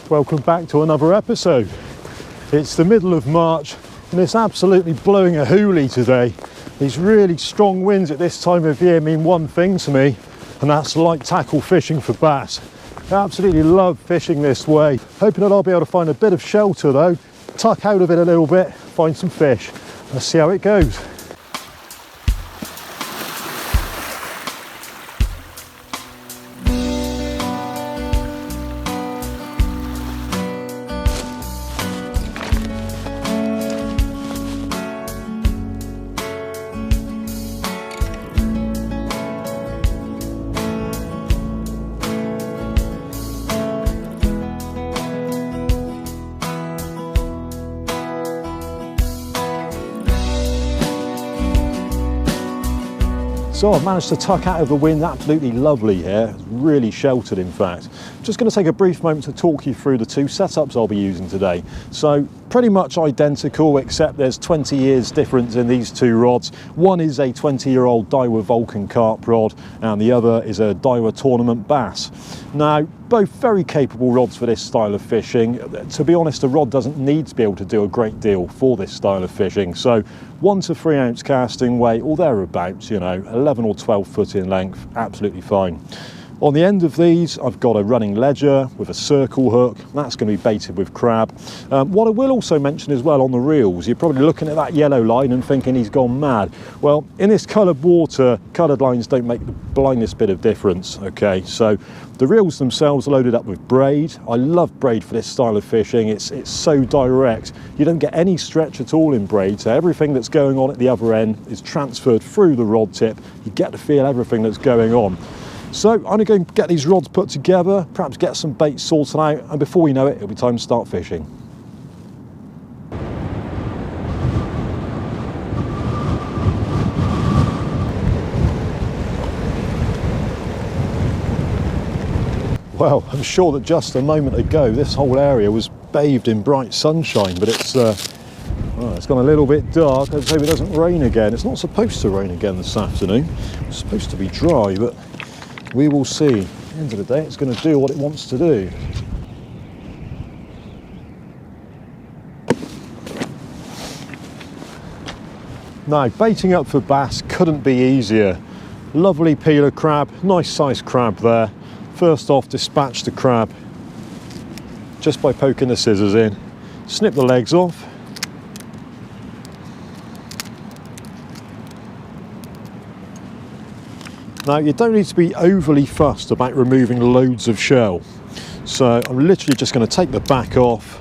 Welcome back to another episode. It's the middle of March and it's absolutely blowing a hoolie today. These really strong winds at this time of year mean one thing to me, and that's light tackle fishing for bass. I absolutely love fishing this way. Hoping that I'll be able to find a bit of shelter though, tuck out of it a little bit, find some fish. Let's see how it goes. So I've managed to tuck out of the wind, absolutely lovely here, really sheltered in fact. Just going to take a brief moment to talk you through the two setups I'll be using today. So pretty much identical, except there's 20 years difference in these two rods. One is a 20-year-old Daiwa Vulcan carp rod and the other is a Daiwa Tournament bass. Now, both very capable rods for this style of fishing. To be honest, a rod doesn't need to be able to do a great deal for this style of fishing. So 1 to 3 ounce casting weight or thereabouts, 11 or 12 foot in length, absolutely fine. On the end of these, I've got a running ledger with a circle hook. That's going to be baited with crab. What I will also mention as well on the reels, you're probably looking at that yellow line and thinking he's gone mad. Well, in this coloured water, coloured lines don't make the blindest bit of difference, okay? So the reels themselves are loaded up with braid. I love braid for this style of fishing. It's so direct. You don't get any stretch at all in braid, so everything that's going on at the other end is transferred through the rod tip. You get to feel everything that's going on. So I'm going to go and get these rods put together, perhaps get some bait sorted out, and before you know it, it'll be time to start fishing. Well, I'm sure that just a moment ago this whole area was bathed in bright sunshine, but it's gone a little bit dark. Let's hope it doesn't rain again. It's not supposed to rain again this afternoon. It's supposed to be dry, but we will see. At the end of the day, it's going to do what it wants to do. Now, baiting up for bass couldn't be easier. Lovely peeler crab, nice sized crab there. First off, dispatch the crab just by poking the scissors in. Snip the legs off. Now, you don't need to be overly fussed about removing loads of shell. So I'm literally just going to take the back off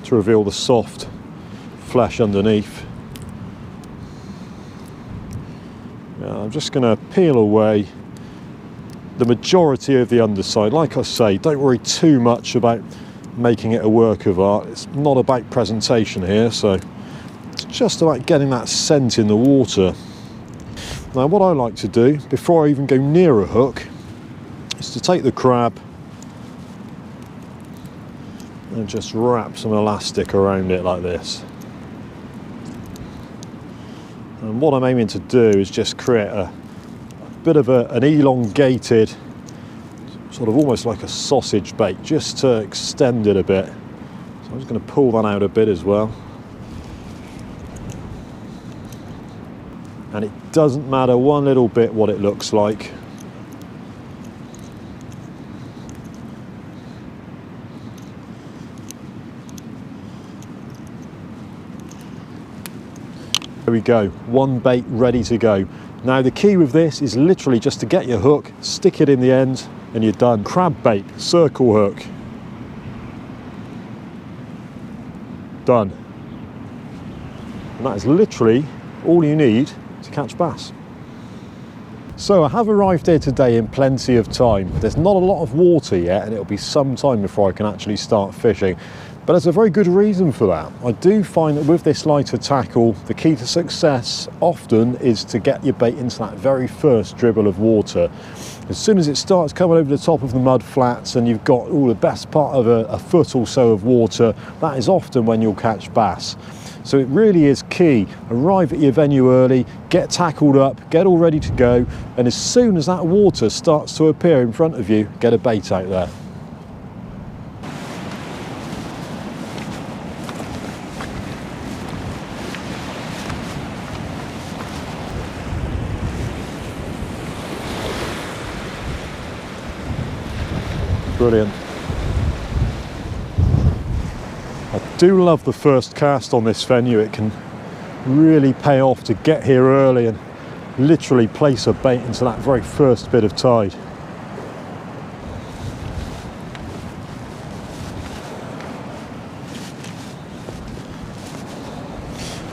to reveal the soft flesh underneath. Now, I'm just going to peel away the majority of the underside. Like I say, don't worry too much about making it a work of art. It's not about presentation here, so it's just about getting that scent in the water. Now, what I like to do before I even go near a hook is to take the crab and just wrap some elastic around it like this. And what I'm aiming to do is just create a bit of an elongated, sort of almost like a sausage bait, just to extend it a bit. So I'm just going to pull that out a bit as well. And it doesn't matter one little bit what it looks like. There we go, one bait ready to go. Now the key with this is literally just to get your hook, stick it in the end, and you're done. Crab bait, circle hook. Done. And that is literally all you need to catch bass. So I have arrived here today in plenty of time. There's not a lot of water yet and it'll be some time before I can actually start fishing. But there's a very good reason for that. I do find that with this lighter tackle, the key to success often is to get your bait into that very first dribble of water. As soon as it starts coming over the top of the mud flats and you've got all the best part of a foot or so of water, that is often when you'll catch bass. So it really is key. Arrive at your venue early, get tackled up, get all ready to go, and as soon as that water starts to appear in front of you, get a bait out there. Brilliant. I do love the first cast on this venue. It can really pay off to get here early and literally place a bait into that very first bit of tide.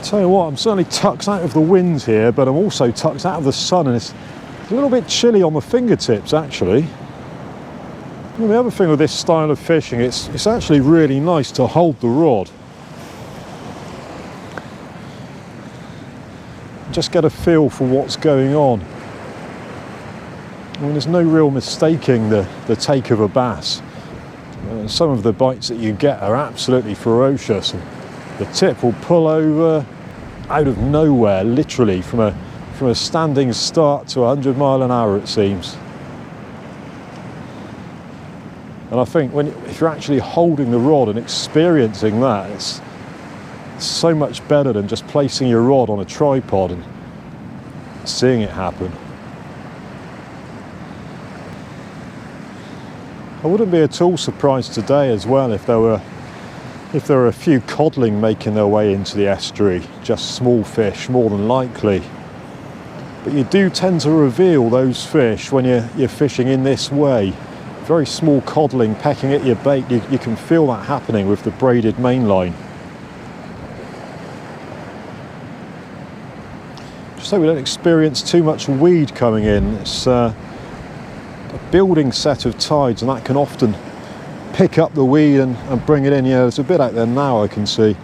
Tell you what, I'm certainly tucked out of the winds here, but I'm also tucked out of the sun, and it's a little bit chilly on the fingertips actually. And the other thing with this style of fishing, it's actually really nice to hold the rod. Just get a feel for what's going on. I mean, there's no real mistaking the take of a bass. Some of the bites that you get are absolutely ferocious, and the tip will pull over out of nowhere, literally from a standing start to 100 miles an hour it seems. And I think if you're actually holding the rod and experiencing that, it's so much better than just placing your rod on a tripod and seeing it happen. I wouldn't be at all surprised today as well if there were a few codling making their way into the estuary, just small fish more than likely. But you do tend to reveal those fish when you're fishing in this way. Very small codling pecking at your bait, you can feel that happening with the braided main line. Just so we don't experience too much weed coming in. It's a building set of tides, and that can often pick up the weed and bring it in. Yeah, there's a bit out there now I can see.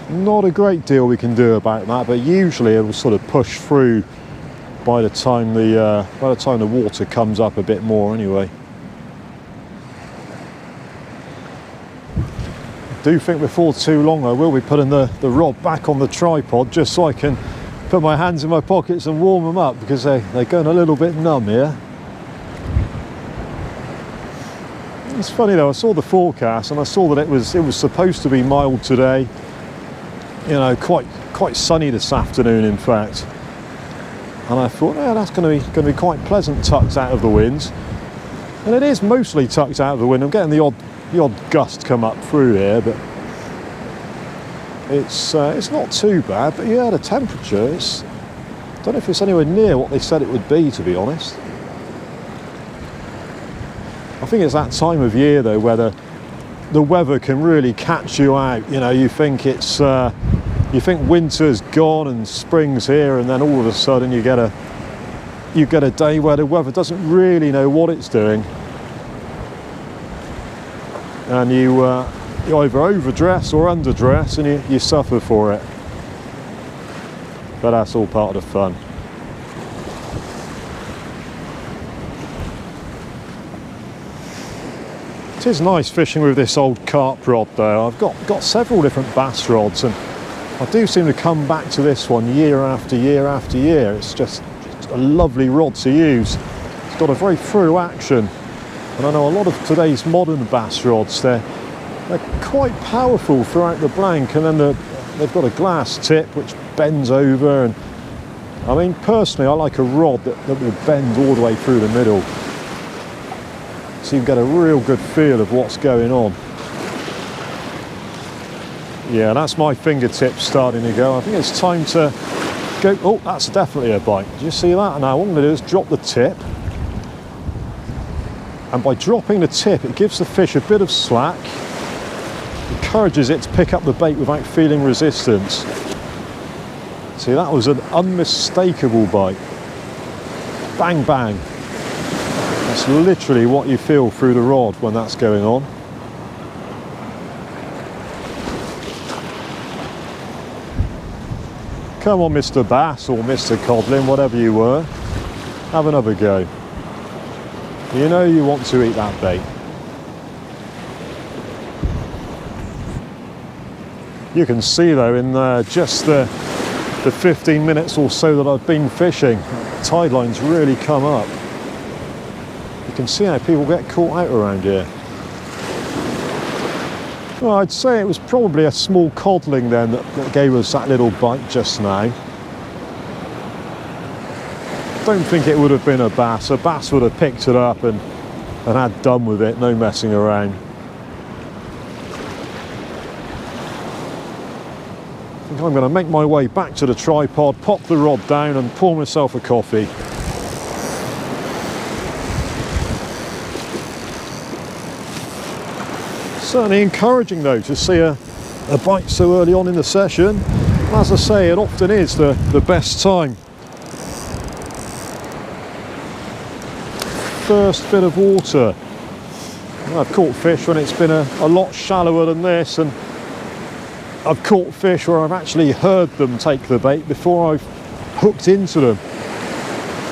Not a great deal we can do about that, but usually it will sort of push through by the time the water comes up a bit more anyway. I do think before too long I will be putting the rod back on the tripod just so I can put my hands in my pockets and warm them up, because they're going a little bit numb here. It's funny though, I saw the forecast and I saw that it was supposed to be mild today. You know, quite sunny this afternoon in fact. And I thought, yeah, that's going to be quite pleasant, tucked out of the winds. And it is mostly tucked out of the wind. I'm getting the odd gust come up through here, but it's not too bad. But yeah, the temperature is, I don't know if it's anywhere near what they said it would be, to be honest. I think it's that time of year though where the weather can really catch you out. You know, you think winter's gone and spring's here, and then all of a sudden you get a day where the weather doesn't really know what it's doing, and you either overdress or underdress, and you suffer for it. But that's all part of the fun. It is nice fishing with this old carp rod though. I've got several different bass rods, and I do seem to come back to this one year after year after year. It's just a lovely rod to use. It's got a very through action, and I know a lot of today's modern bass rods, they're quite powerful throughout the blank, and then they've got a glass tip which bends over. And I mean, personally I like a rod that will bend all the way through the middle, so you can get a real good feel of what's going on. Yeah, that's my fingertips starting to go. I think it's time to go. Oh, that's definitely a bite. Do you see that? Now what I'm going to do is drop the tip, and by dropping the tip it gives the fish a bit of slack, encourages it to pick up the bait without feeling resistance. See, that was an unmistakable bite. Bang bang. That's literally what you feel through the rod when that's going on. Come on, Mr. Bass or Mr. Codlin, whatever you were, have another go. You know you want to eat that bait. You can see though in just the 15 minutes or so that I've been fishing, tide lines really come up. You can see how people get caught out around here. Well, I'd say it was probably a small codling then that gave us that little bite just now. Don't think it would have been a bass. A bass would have picked it up and had done with it, no messing around. I think I'm going to make my way back to the tripod, pop the rod down and pour myself a coffee. Certainly encouraging though to see a bite so early on in the session. As I say, it often is the best time. First bit of water. I've caught fish when it's been a lot shallower than this, and I've caught fish where I've actually heard them take the bait before I've hooked into them.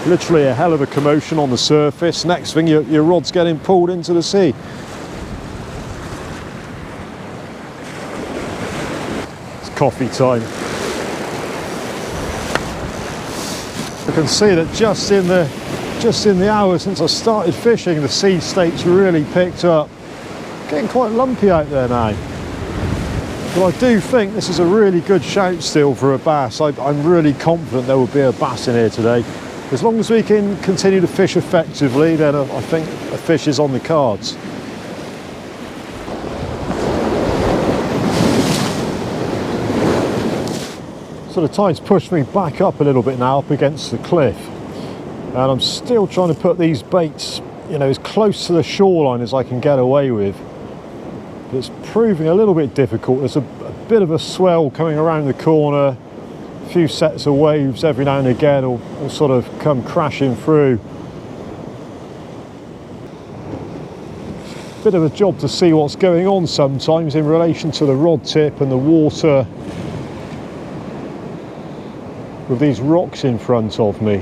Literally a hell of a commotion on the surface. Next thing, your rod's getting pulled into the sea. It's coffee time. I can see that just in the hour since I started fishing, the sea state's really picked up. Getting quite lumpy out there now. But I do think this is a really good shout still for a bass. I'm really confident there will be a bass in here today. As long as we can continue to fish effectively, then I think a fish is on the cards. So the tide's pushed me back up a little bit now, up against the cliff. And I'm still trying to put these baits, you know, as close to the shoreline as I can get away with. But it's proving a little bit difficult. There's a bit of a swell coming around the corner. A few sets of waves every now and again will sort of come crashing through. Bit of a job to see what's going on sometimes in relation to the rod tip and the water with these rocks in front of me.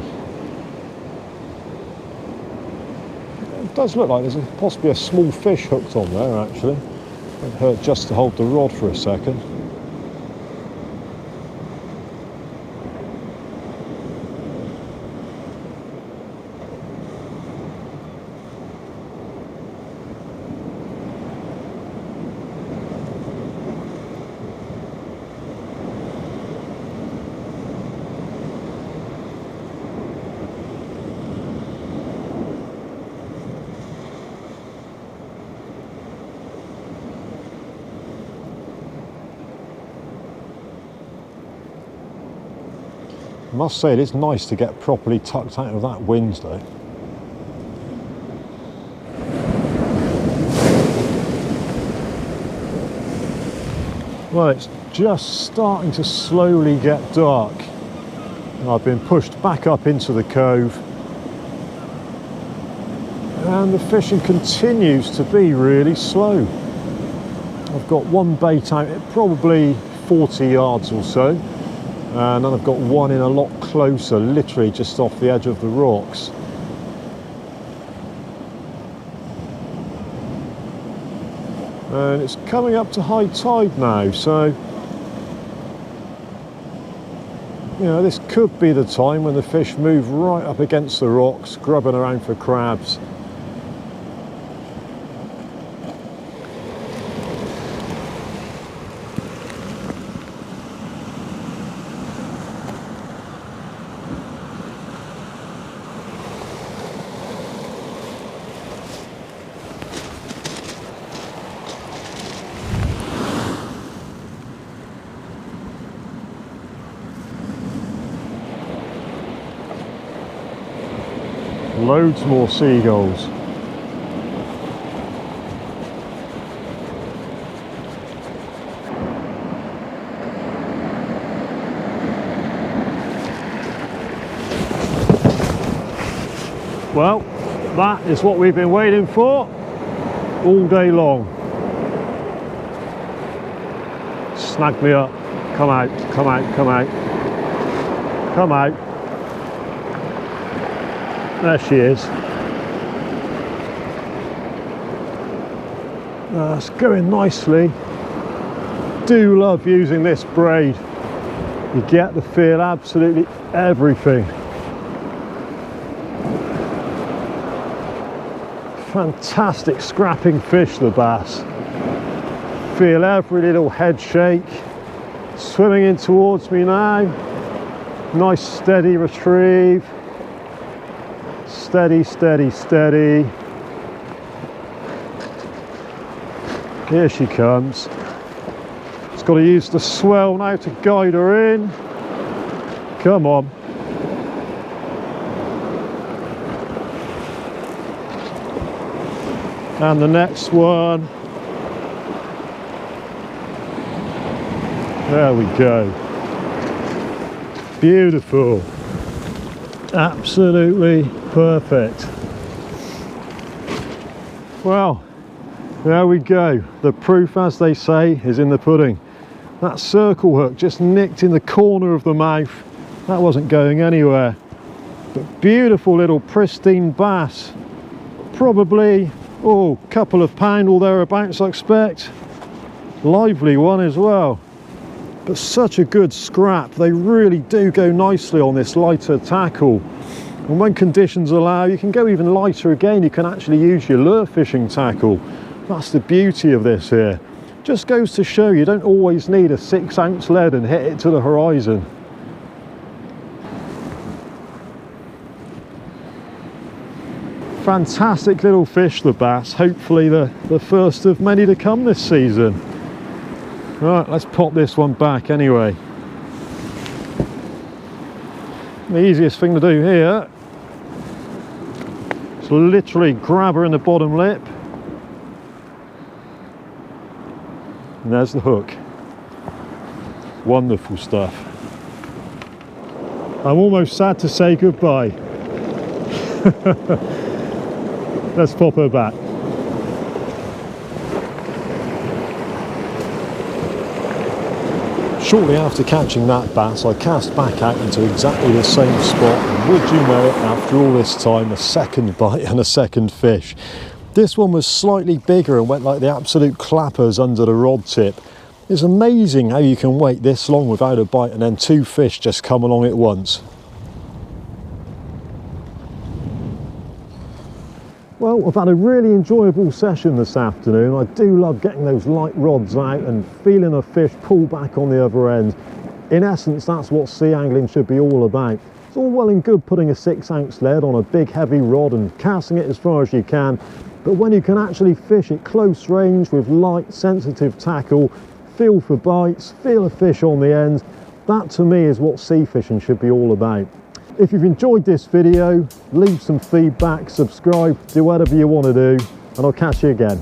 It does look like there's possibly a small fish hooked on there actually. It hurt just to hold the rod for a second. I must say it is nice to get properly tucked out of that wind though. Well, it's just starting to slowly get dark. I've been pushed back up into the cove and the fishing continues to be really slow. I've got one bait out at probably 40 yards or so. And then I've got one in a lot closer, literally just off the edge of the rocks. And it's coming up to high tide now, so you know, this could be the time when the fish move right up against the rocks, grubbing around for crabs. Loads more seagulls. Well, that is what we've been waiting for all day long. Snag me up. Come out, come out, come out. Come out. There she is. It's going nicely. do love using this braid. You get the feel absolutely everything. Fantastic scrapping fish, the bass. Feel every little head shake. Swimming in towards me now. Nice steady retrieve. Steady, steady, steady. Here she comes. Just got to use the swell now to guide her in. Come on. And the next one. There we go. Beautiful. Absolutely perfect. Well, there we go. The proof, as they say, is in the pudding. That circle hook just nicked in the corner of the mouth. That wasn't going anywhere. But beautiful little pristine bass. Probably, oh, a couple of pound or thereabouts, I expect. Lively one as well. But such a good scrap. They really do go nicely on this lighter tackle. And when conditions allow, you can go even lighter again. You can actually use your lure fishing tackle. That's the beauty of this here. Just goes to show you don't always need a 6-ounce lead and hit it to the horizon. Fantastic little fish, the bass. Hopefully the first of many to come this season. Right, let's pop this one back anyway. The easiest thing to do here is literally grab her in the bottom lip. And there's the hook. Wonderful stuff. I'm almost sad to say goodbye. Let's pop her back. Shortly after catching that bass, I cast back out into exactly the same spot, and would you know it, after all this time, a second bite and a second fish. This one was slightly bigger and went like the absolute clappers under the rod tip. It's amazing how you can wait this long without a bite and then 2 fish just come along at once. Well, I've had a really enjoyable session this afternoon. I do love getting those light rods out and feeling a fish pull back on the other end. In essence, that's what sea angling should be all about. It's all well and good putting a 6-ounce lead on a big heavy rod and casting it as far as you can, but when you can actually fish at close range with light, sensitive tackle, feel for bites, feel a fish on the end, that to me is what sea fishing should be all about. If you've enjoyed this video, leave some feedback, subscribe, do whatever you want to do, and I'll catch you again.